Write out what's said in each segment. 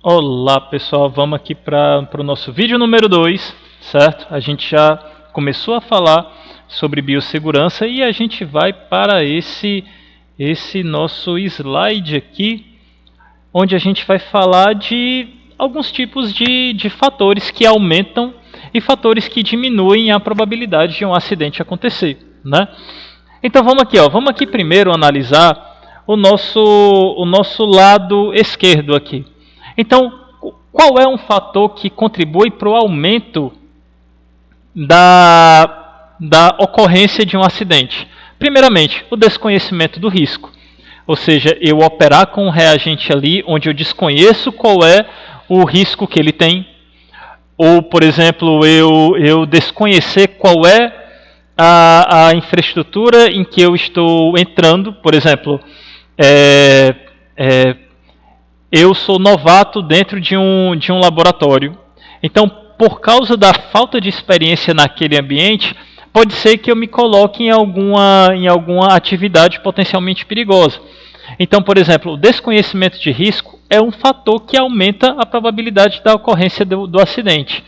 Olá pessoal, vamos aqui para o nosso vídeo número 2, certo? A gente já começou a falar sobre biossegurança e a gente vai para esse nosso slide aqui, onde a gente vai falar de alguns tipos de fatores que aumentam e fatores que diminuem a probabilidade de um acidente acontecer, né? Então vamos aqui primeiro analisar o nosso lado esquerdo aqui. Então, qual é um fator que contribui para o aumento da ocorrência de um acidente? Primeiramente, o desconhecimento do risco. Ou seja, eu operar com um reagente ali onde eu desconheço qual é o risco que ele tem. Ou, por exemplo, eu desconhecer qual é a infraestrutura em que eu estou entrando. Por exemplo, eu sou novato dentro de um laboratório. Então, por causa da falta de experiência naquele ambiente, pode ser que eu me coloque em alguma atividade potencialmente perigosa. Então, por exemplo, o desconhecimento de risco é um fator que aumenta a probabilidade da ocorrência do acidente.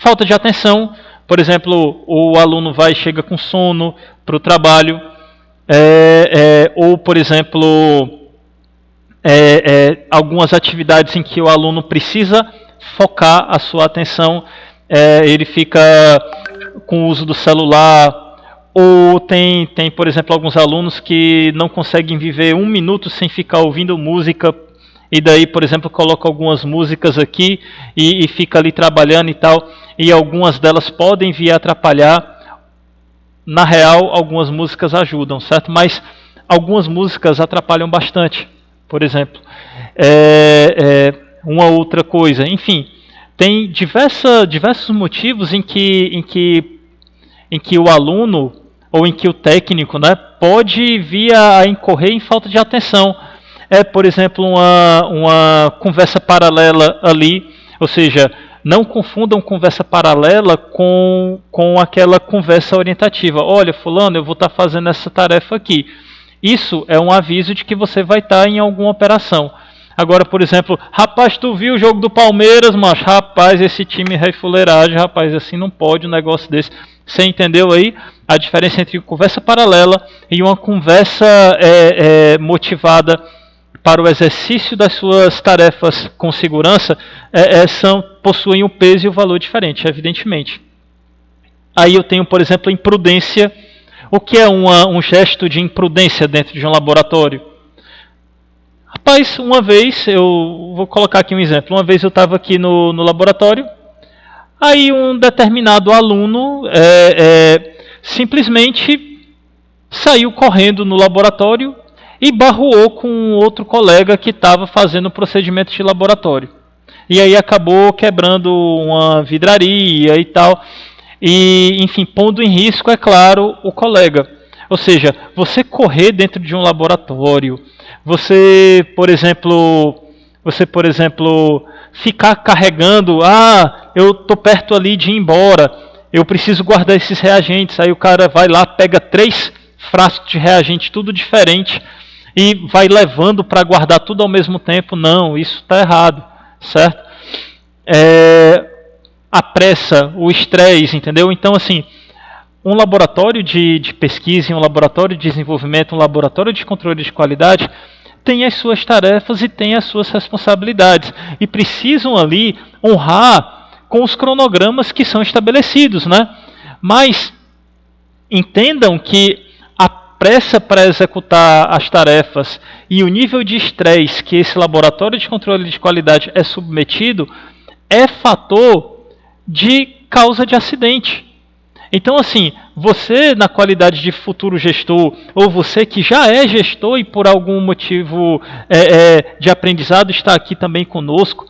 Falta de atenção, por exemplo, o aluno chega com sono para o trabalho, ou, por exemplo, algumas atividades em que o aluno precisa focar a sua atenção, ele fica com o uso do celular, ou tem, por exemplo, alguns alunos que não conseguem viver um minuto sem ficar ouvindo música, e daí, por exemplo, coloca algumas músicas aqui e fica ali trabalhando e tal, e algumas delas podem vir a atrapalhar. Na real, algumas músicas ajudam, certo? Mas algumas músicas atrapalham bastante. Por exemplo, uma outra coisa, enfim, tem diversos motivos em que o aluno ou em que o técnico, né, pode vir a incorrer em falta de atenção. Por exemplo, uma conversa paralela ali, ou seja, não confundam conversa paralela com aquela conversa orientativa. Olha, fulano, eu vou estar fazendo essa tarefa aqui. Isso é um aviso de que você vai estar em alguma operação. Agora, por exemplo, rapaz, tu viu o jogo do Palmeiras, macho? Rapaz, esse time é fuleiragem, rapaz, assim não pode um negócio desse. Você entendeu aí a diferença entre conversa paralela e uma conversa motivada para o exercício das suas tarefas com segurança? Possuem um peso e um valor diferente, evidentemente. Aí eu tenho, por exemplo, a imprudência. O que é um gesto de imprudência dentro de um laboratório? Rapaz, uma vez, eu vou colocar aqui um exemplo. Uma vez eu estava aqui no laboratório, aí um determinado aluno simplesmente saiu correndo no laboratório e barroou com outro colega que estava fazendo o procedimento de laboratório. E aí acabou quebrando uma vidraria e tal. E, enfim, pondo em risco, é claro, o colega. Ou seja, você correr dentro de um laboratório, você, por exemplo, ficar carregando, eu estou perto ali de ir embora, eu preciso guardar esses reagentes, aí o cara vai lá, pega 3 frascos de reagente, tudo diferente, e vai levando para guardar tudo ao mesmo tempo. Não, isso está errado, certo? A pressa, o estresse, entendeu? Então, assim, um laboratório de pesquisa, um laboratório de desenvolvimento, um laboratório de controle de qualidade tem as suas tarefas e tem as suas responsabilidades. E precisam ali honrar com os cronogramas que são estabelecidos, né? Mas entendam que a pressa para executar as tarefas e o nível de estresse que esse laboratório de controle de qualidade é submetido é fator de causa de acidente. Então, assim, você na qualidade de futuro gestor, ou você que já é gestor e por algum motivo de aprendizado está aqui também conosco,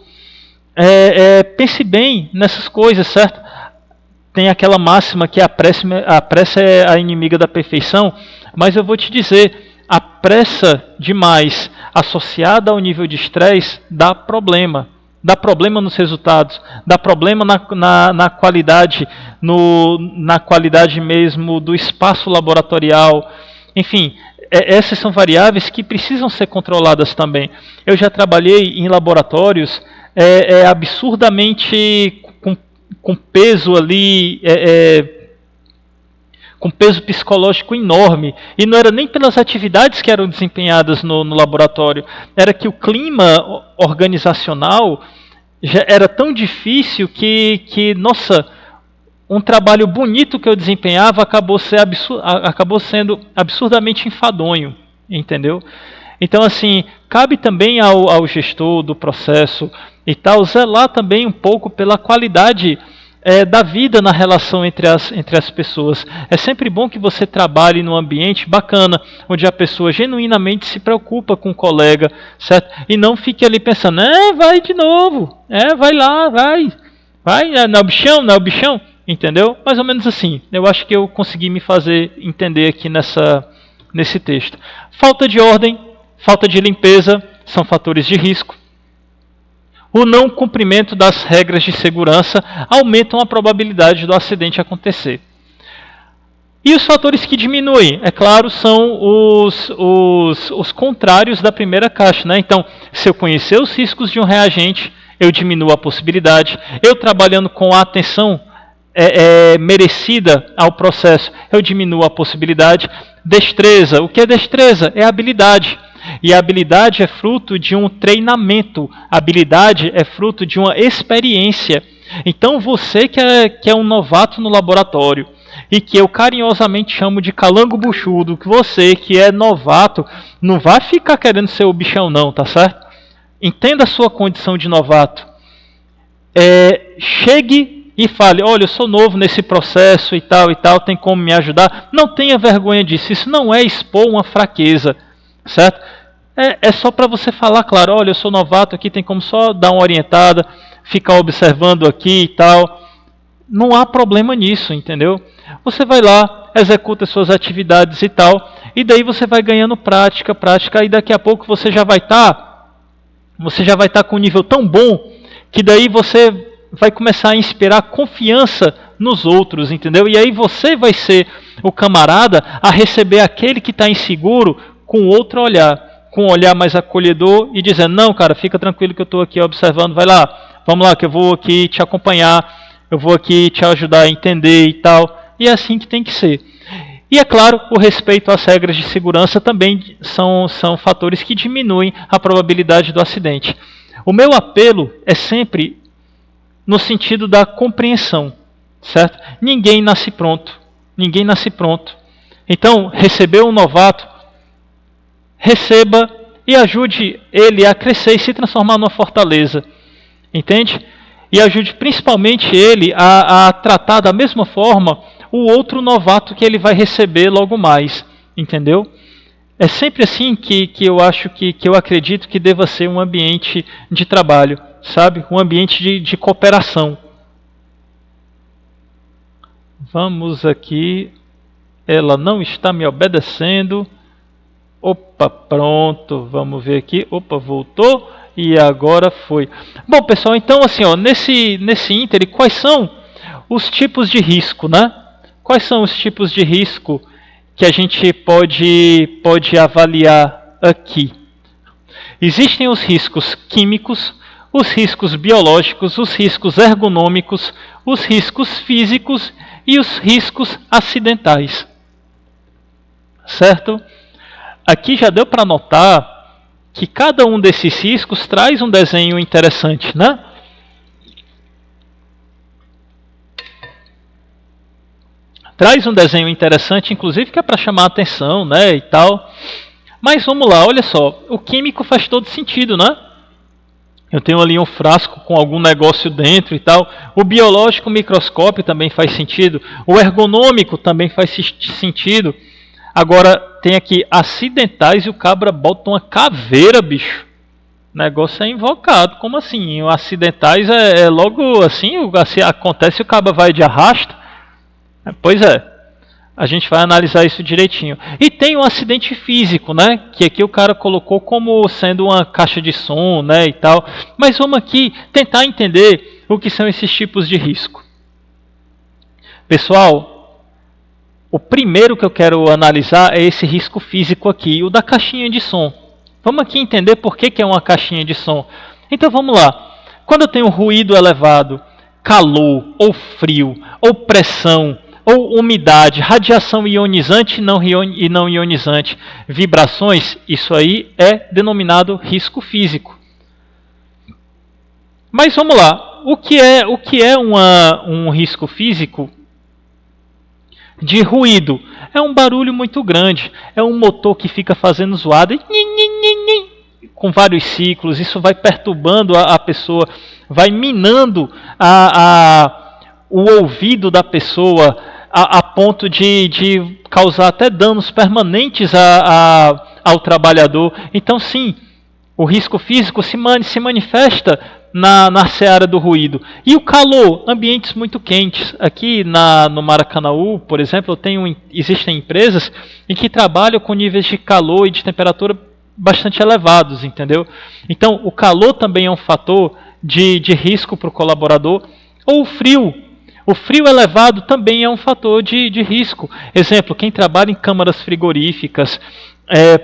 pense bem nessas coisas, certo? Tem aquela máxima que a pressa é a inimiga da perfeição, mas eu vou te dizer, a pressa demais associada ao nível de estresse dá problema. Dá problema nos resultados, dá problema na qualidade, na qualidade mesmo do espaço laboratorial. Enfim, essas são variáveis que precisam ser controladas também. Eu já trabalhei em laboratórios absurdamente com peso ali, com peso psicológico enorme. E não era nem pelas atividades que eram desempenhadas no laboratório, era que o clima organizacional já era tão difícil que nossa, um trabalho bonito que eu desempenhava acabou sendo absurdamente enfadonho, entendeu? Então, assim, cabe também ao gestor do processo e tal zelar também um pouco pela qualidade da vida na relação entre as pessoas. É sempre bom que você trabalhe num ambiente bacana, onde a pessoa genuinamente se preocupa com o colega, certo? E não fique ali pensando, vai de novo, vai lá, vai, não é o bichão, não é o bichão, entendeu? Mais ou menos assim. Eu acho que eu consegui me fazer entender aqui nesse texto. Falta de ordem, falta de limpeza são fatores de risco. O não cumprimento das regras de segurança aumentam a probabilidade do acidente acontecer. E os fatores que diminuem, é claro, são os contrários da primeira caixa, né? Então, se eu conhecer os riscos de um reagente, eu diminuo a possibilidade. Eu trabalhando com a atenção merecida ao processo, eu diminuo a possibilidade. Destreza, o que é destreza? É habilidade. E a habilidade é fruto de um treinamento, a habilidade é fruto de uma experiência. Então você que é um novato no laboratório, e que eu carinhosamente chamo de calango buchudo, que você que é novato, não vai ficar querendo ser o bichão não, tá certo? Entenda a sua condição de novato. Chegue e fale, olha, eu sou novo nesse processo e tal, tem como me ajudar? Não tenha vergonha disso, isso não é expor uma fraqueza, certo? É só para você falar, claro, olha, eu sou novato aqui, tem como só dar uma orientada, ficar observando aqui e tal. Não há problema nisso, entendeu? Você vai lá, executa suas atividades e tal, e daí você vai ganhando prática, e daqui a pouco você já vai estar com um nível tão bom que daí você vai começar a inspirar confiança nos outros, entendeu? E aí você vai ser o camarada a receber aquele que está inseguro com outro olhar, com um olhar mais acolhedor e dizendo, não, cara, fica tranquilo que eu estou aqui observando, vai lá, vamos lá, que eu vou aqui te acompanhar, eu vou aqui te ajudar a entender e tal. E é assim que tem que ser. E é claro, o respeito às regras de segurança também são fatores que diminuem a probabilidade do acidente. O meu apelo é sempre no sentido da compreensão, certo? Ninguém nasce pronto. Então, receber um novato, receba e ajude ele a crescer e se transformar numa fortaleza. Entende? E ajude principalmente ele a tratar da mesma forma o outro novato que ele vai receber logo mais. Entendeu? É sempre assim que eu acho que eu acredito que deva ser um ambiente de trabalho, sabe? Um ambiente de cooperação. Vamos aqui. Ela não está me obedecendo. Opa, pronto. Vamos ver aqui. Opa, voltou. E agora foi. Bom, pessoal, então assim, ó, nesse ínterim, quais são os tipos de risco, né? Quais são os tipos de risco que a gente pode avaliar aqui? Existem os riscos químicos, os riscos biológicos, os riscos ergonômicos, os riscos físicos e os riscos acidentais. Certo? Aqui já deu para notar que cada um desses riscos traz um desenho interessante, né? Traz um desenho interessante, inclusive, que é para chamar a atenção, né, e tal. Mas vamos lá, olha só, o químico faz todo sentido, né? Eu tenho ali um frasco com algum negócio dentro e tal. O biológico, o microscópio também faz sentido. O ergonômico também faz sentido. Agora, tem aqui acidentais e o cabra bota uma caveira, bicho. O negócio é invocado. Como assim? O acidentais é logo assim, acontece e o cabra vai de arrasto. Pois é. A gente vai analisar isso direitinho. E tem um acidente físico, né? Que aqui o cara colocou como sendo uma caixa de som, né? E tal. Mas vamos aqui tentar entender o que são esses tipos de risco. Pessoal, O primeiro que eu quero analisar é esse risco físico aqui, o da caixinha de som. Vamos aqui entender por que é uma caixinha de som. Então vamos lá. Quando eu tenho ruído elevado, calor, ou frio, ou pressão, ou umidade, radiação ionizante e não ionizante, vibrações, isso aí é denominado risco físico. Mas vamos lá. O que é um risco físico? De ruído. É um barulho muito grande. É um motor que fica fazendo zoada com vários ciclos. Isso vai perturbando a pessoa, vai minando o ouvido da pessoa a ponto de causar até danos permanentes ao trabalhador. Então, sim, o risco físico se manifesta na seara do ruído. E o calor, ambientes muito quentes. Aqui no Maracanaú, por exemplo, existem empresas em que trabalham com níveis de calor e de temperatura bastante elevados, entendeu? Então, o calor também é um fator de risco para o colaborador. Ou o frio. O frio elevado também é um fator de risco. Exemplo, quem trabalha em câmaras frigoríficas,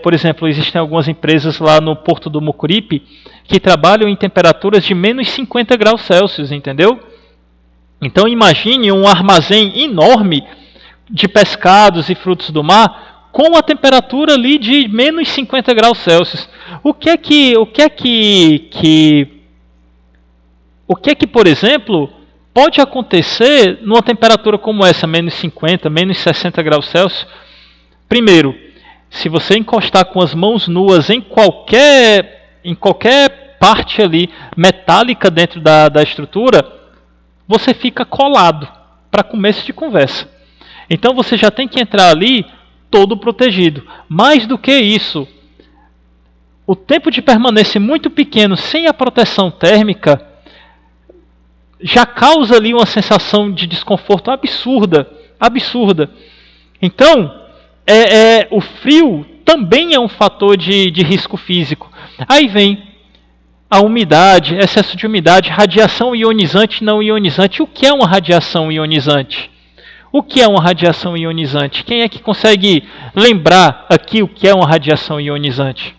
por exemplo, existem algumas empresas lá no Porto do Mucuripe que trabalham em temperaturas de menos 50 graus Celsius, entendeu? Então imagine um armazém enorme de pescados e frutos do mar com a temperatura ali de menos 50 graus Celsius. O que é que, por exemplo, pode acontecer numa temperatura como essa, menos 50, menos 60 graus Celsius? Primeiro, se você encostar com as mãos nuas em qualquer parte ali metálica dentro da estrutura, você fica colado, para começo de conversa. Então você já tem que entrar ali todo protegido. Mais do que isso, o tempo de permanência muito pequeno sem a proteção térmica já causa ali uma sensação de desconforto absurda. Então, o frio também é um fator de risco físico. Aí vem a umidade, excesso de umidade, radiação ionizante e não ionizante. O que é uma radiação ionizante? O que é uma radiação ionizante? Quem é que consegue lembrar aqui o que é uma radiação ionizante?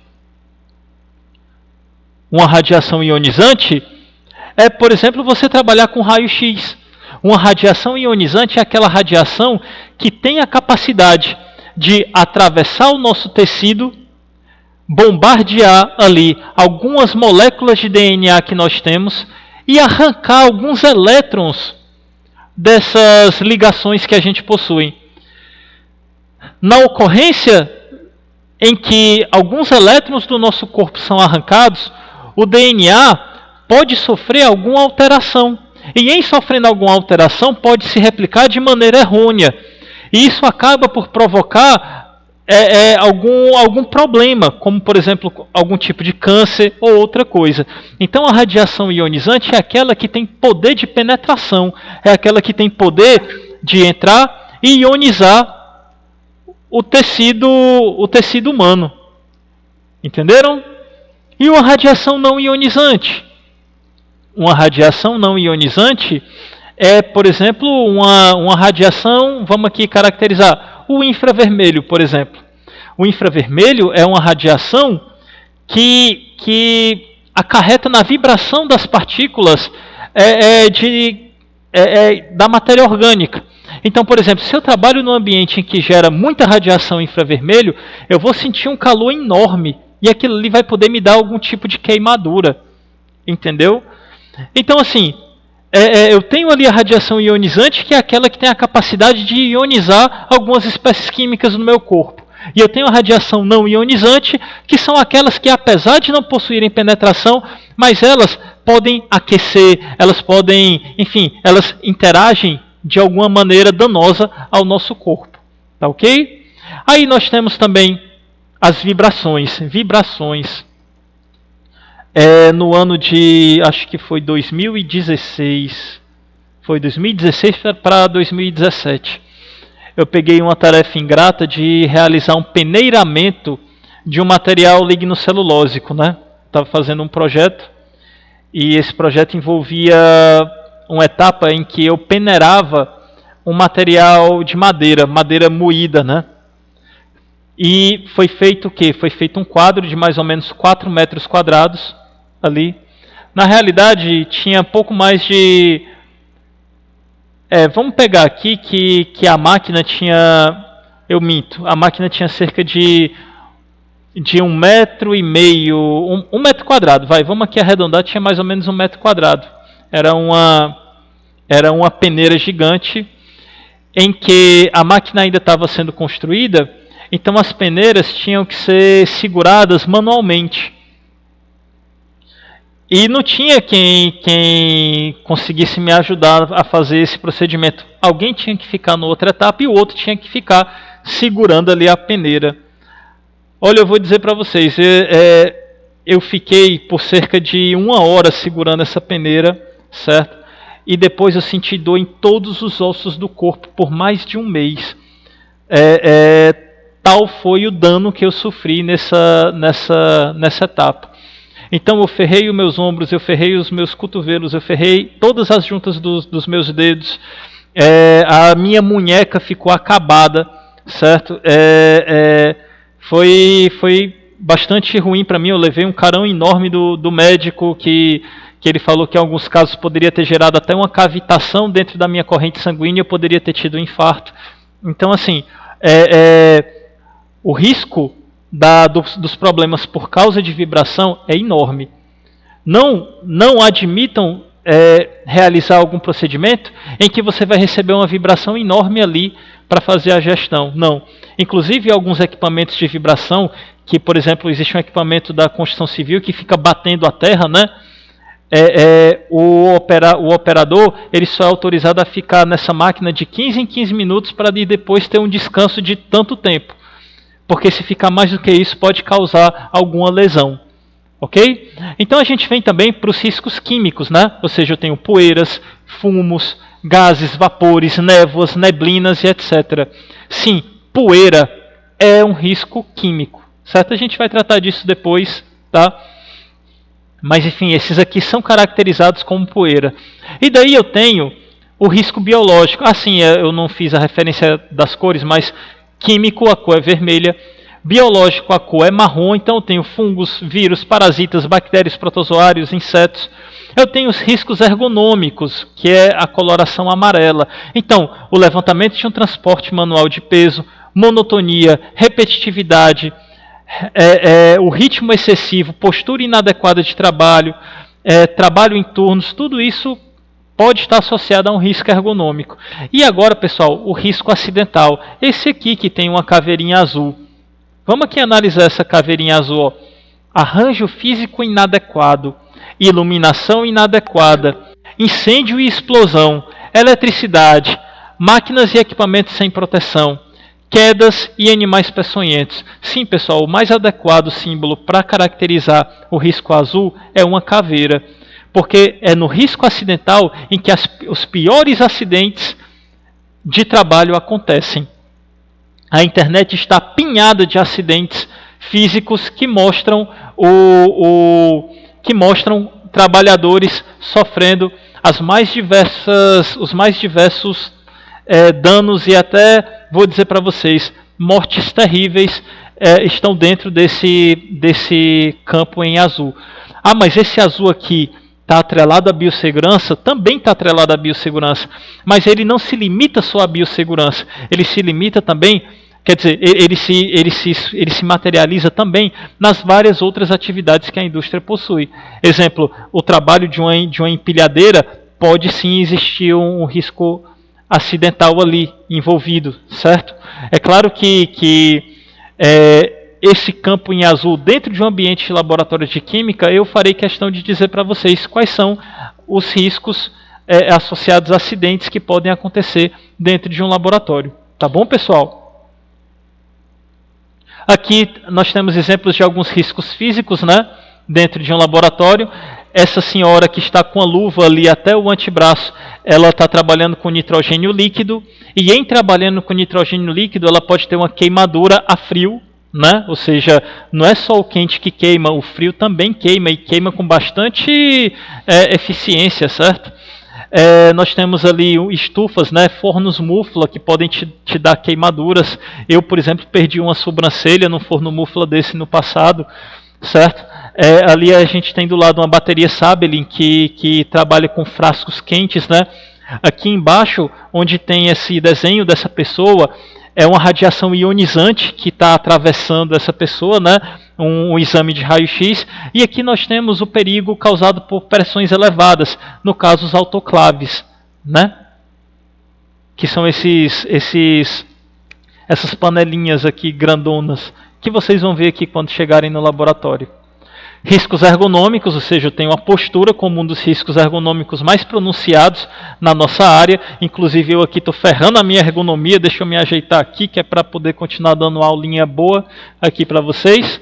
Uma radiação ionizante é, por exemplo, você trabalhar com raio-x. Uma radiação ionizante é aquela radiação que tem a capacidade de atravessar o nosso tecido, bombardear ali algumas moléculas de DNA que nós temos e arrancar alguns elétrons dessas ligações que a gente possui. Na ocorrência em que alguns elétrons do nosso corpo são arrancados, o DNA pode sofrer alguma alteração. E em sofrendo alguma alteração, pode se replicar de maneira errônea. E isso acaba por provocar algum problema, como, por exemplo, algum tipo de câncer ou outra coisa. Então, a radiação ionizante é aquela que tem poder de penetração, é aquela que tem poder de entrar e ionizar o tecido humano. Entenderam? E uma radiação não ionizante? Uma radiação não ionizante é, por exemplo, uma radiação, vamos aqui caracterizar, o infravermelho, por exemplo. O infravermelho é uma radiação que acarreta na vibração das partículas da matéria orgânica. Então, por exemplo, se eu trabalho num ambiente em que gera muita radiação infravermelho, eu vou sentir um calor enorme e aquilo ali vai poder me dar algum tipo de queimadura. Entendeu? Então, assim, eu tenho ali a radiação ionizante, que é aquela que tem a capacidade de ionizar algumas espécies químicas no meu corpo. E eu tenho a radiação não ionizante, que são aquelas que, apesar de não possuírem penetração, mas elas podem aquecer, elas podem, enfim, elas interagem de alguma maneira danosa ao nosso corpo. Tá ok? Aí nós temos também as vibrações. No ano de, acho que foi 2016, foi 2016 para 2017, eu peguei uma tarefa ingrata de realizar um peneiramento de um material lignocelulósico, né? Estava fazendo um projeto e esse projeto envolvia uma etapa em que eu peneirava um material de madeira, madeira moída, né? E foi feito o quê? Foi feito um quadro de mais ou menos 4 metros quadrados ali. Na realidade, tinha pouco mais de... vamos pegar aqui que a máquina tinha... Eu minto. A máquina tinha cerca de 1,5 m, 1 metro quadrado. Vamos aqui arredondar, tinha mais ou menos 1 m². Era uma peneira gigante em que a máquina ainda estava sendo construída, então as peneiras tinham que ser seguradas manualmente. E não tinha quem conseguisse me ajudar a fazer esse procedimento. Alguém tinha que ficar na outra etapa e o outro tinha que ficar segurando ali a peneira. Olha, eu vou dizer para vocês, eu fiquei por cerca de 1 hora segurando essa peneira, certo? E depois eu senti dor em todos os ossos do corpo por mais de 1 mês. Tal foi o dano que eu sofri nessa etapa. Então eu ferrei os meus ombros, eu ferrei os meus cotovelos, eu ferrei todas as juntas dos meus dedos. A minha munheca ficou acabada, certo? Foi bastante ruim para mim. Eu levei um carão enorme do médico que ele falou que em alguns casos poderia ter gerado até uma cavitação dentro da minha corrente sanguínea, eu poderia ter tido um infarto. Então, assim, o risco dos problemas por causa de vibração é enorme. Não admitam realizar algum procedimento em que você vai receber uma vibração enorme ali para fazer a gestão. Não. Inclusive, alguns equipamentos de vibração, que, por exemplo, existe um equipamento da construção civil que fica batendo a terra, né? O operador ele só é autorizado a ficar nessa máquina de 15 em 15 minutos para depois ter um descanso de tanto tempo. Porque se ficar mais do que isso pode causar alguma lesão. Ok? Então a gente vem também para os riscos químicos, né? Ou seja, eu tenho poeiras, fumos, gases, vapores, névoas, neblinas e etc. Sim, poeira é um risco químico, certo? A gente vai tratar disso depois, tá? Mas enfim, esses aqui são caracterizados como poeira. E daí eu tenho o risco biológico. Assim, eu não fiz a referência das cores, mas químico, a cor é vermelha. Biológico, a cor é marrom. Então eu tenho fungos, vírus, parasitas, bactérias, protozoários, insetos. Eu tenho os riscos ergonômicos, que é a coloração amarela. Então, o levantamento de um transporte manual de peso, monotonia, repetitividade, o ritmo excessivo, postura inadequada de trabalho, trabalho em turnos, tudo isso pode estar associado a um risco ergonômico. E agora, pessoal, o risco acidental. Esse aqui que tem uma caveirinha azul. Vamos aqui analisar essa caveirinha azul. Ó. Arranjo físico inadequado, iluminação inadequada, incêndio e explosão, eletricidade, máquinas e equipamentos sem proteção, quedas e animais peçonhentos. Sim, pessoal, o mais adequado símbolo para caracterizar o risco azul é uma caveira, porque é no risco acidental em que os piores acidentes de trabalho acontecem. A internet está apinhada de acidentes físicos que mostram trabalhadores sofrendo os mais diversos danos e até, vou dizer para vocês, mortes terríveis estão dentro desse campo em azul. Ah, mas esse azul aqui está atrelado à biossegurança? Também está atrelado à biossegurança, mas ele não se limita só à biossegurança, ele se limita também, quer dizer, ele se materializa também nas várias outras atividades que a indústria possui. Exemplo, o trabalho de uma empilhadeira, pode sim existir um risco acidental ali envolvido, certo? É claro que esse campo em azul dentro de um ambiente de laboratório de química, eu farei questão de dizer para vocês quais são os riscos associados a acidentes que podem acontecer dentro de um laboratório. Tá bom, pessoal? Aqui nós temos exemplos de alguns riscos físicos, né, dentro de um laboratório. Essa senhora que está com a luva ali até o antebraço, ela está trabalhando com nitrogênio líquido, e em trabalhando com nitrogênio líquido, ela pode ter uma queimadura a frio, né? Ou seja, não é só o quente que queima, o frio também queima, e queima com bastante eficiência, certo? Nós temos ali estufas, né, fornos mufla, que podem te dar queimaduras. Eu, por exemplo, perdi uma sobrancelha num forno mufla desse no passado, certo? Ali a gente tem do lado uma bateria Sabelin que trabalha com frascos quentes, né? Aqui embaixo, onde tem esse desenho dessa pessoa, é uma radiação ionizante que está atravessando essa pessoa, né? Um exame de raio-x. E aqui nós temos o perigo causado por pressões elevadas, no caso os autoclaves, né? Que são essas panelinhas aqui grandonas, que vocês vão ver aqui quando chegarem no laboratório. Riscos ergonômicos, ou seja, eu tenho a postura como um dos riscos ergonômicos mais pronunciados na nossa área. Inclusive eu aqui estou ferrando a minha ergonomia, deixa eu me ajeitar aqui, que é para poder continuar dando uma aulinha boa aqui para vocês.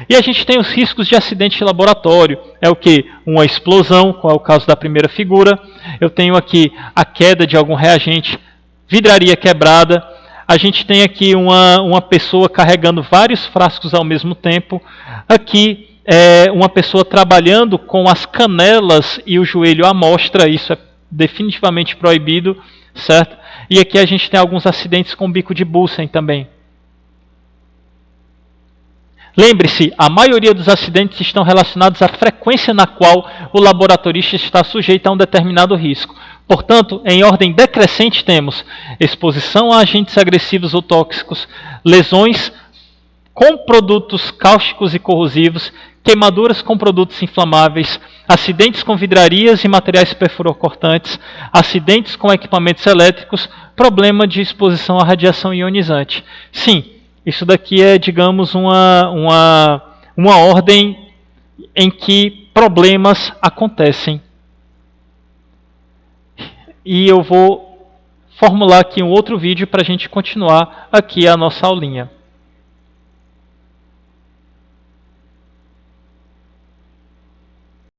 E a gente tem os riscos de acidente de laboratório. É o que? Uma explosão, qual é o caso da primeira figura. Eu tenho aqui a queda de algum reagente, vidraria quebrada. A gente tem aqui uma pessoa carregando vários frascos ao mesmo tempo. Aqui uma pessoa trabalhando com as canelas e o joelho à mostra, isso é definitivamente proibido, certo? E aqui a gente tem alguns acidentes com bico de Bunsen também. Lembre-se, a maioria dos acidentes estão relacionados à frequência na qual o laboratorista está sujeito a um determinado risco. Portanto, em ordem decrescente temos exposição a agentes agressivos ou tóxicos, lesões com produtos cáusticos e corrosivos, queimaduras com produtos inflamáveis, acidentes com vidrarias e materiais perfurocortantes, acidentes com equipamentos elétricos, problema de exposição à radiação ionizante. Sim, isso daqui é, digamos, uma ordem em que problemas acontecem. E eu vou formular aqui um outro vídeo para a gente continuar aqui a nossa aulinha.